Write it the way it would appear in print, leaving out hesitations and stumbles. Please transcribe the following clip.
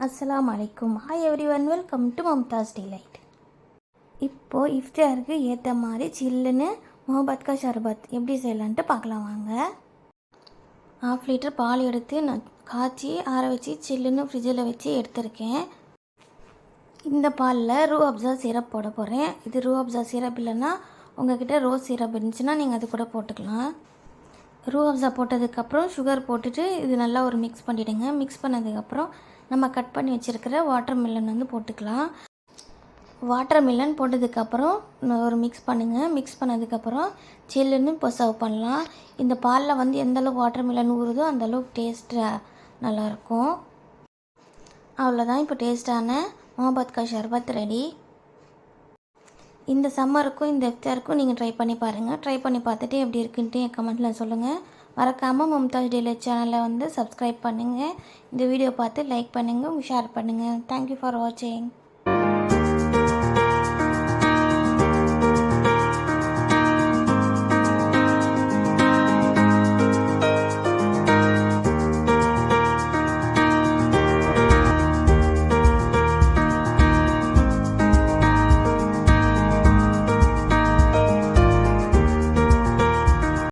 அஸ்ஸலாமு அலைக்கும். Hi everyone, welcome to Mamta's delight. இப்போது இஃப்தாருக்கு ஏற்ற மாதிரி சில்லுன்னு முஹப்பத் கா ஷர்பத் எப்படி செய்யலான்ட்டு பார்க்கலாம் வாங்க. 1/2 லிட்டர் பால் எடுத்து நான் காய்ச்சி ஆற வச்சு சில்லுன்னு ஃப்ரிட்ஜில் வச்சு எடுத்திருக்கேன். இந்த பாலில் ரூ அப்சா சிரப் போட போகிறேன். இது ரூ அப்சா சிரப் இல்லைன்னா உங்கள்கிட்ட ரோஸ் சிரப் இருந்துச்சுன்னா நீங்கள் அது கூட போட்டுக்கலாம். ரூ அப்சா போட்டதுக்கப்புறம் சுகர் போட்டுட்டு இது நல்லா ஒரு மிக்ஸ் பண்ணிவிடுங்க. மிக்ஸ் பண்ணதுக்கப்புறம் நம்ம கட் பண்ணி வச்சுருக்கிற வாட்டர் மில்லன் வந்து போட்டுக்கலாம். வாட்டர் மில்லன் போட்டதுக்கப்புறம் ஒரு மிக்ஸ் பண்ணுங்கள். மிக்ஸ் பண்ணதுக்கப்புறம் சில்லுன்னு இப்போ சர்வ் பண்ணலாம். இந்த பாலில் வந்து எந்தளவுக்கு வாட்டர் மில்லன் ஊறுதோ அந்தளவுக்கு டேஸ்ட்டு நல்லாயிருக்கும். அவ்வளோதான், இப்போ டேஸ்ட்டான முஹப்பத் கா ஷர்பத் ரெடி. இந்த சம்மருக்கும் இந்த இஃப்தாருக்கும் நீங்கள் ட்ரை பண்ணி பாருங்கள். ட்ரை பண்ணி பார்த்துட்டு எப்படி இருக்குன்ட்டு என் கமெண்ட்டில் சொல்லுங்கள். மறக்காமல் மம்தாஸ் டிலைட் சேனலை வந்து சப்ஸ்கிரைப் பண்ணுங்கள். இந்த வீடியோ பார்த்து லைக் பண்ணுங்கள், ஷேர் பண்ணுங்கள். தேங்க்யூ ஃபார் வாட்சிங்.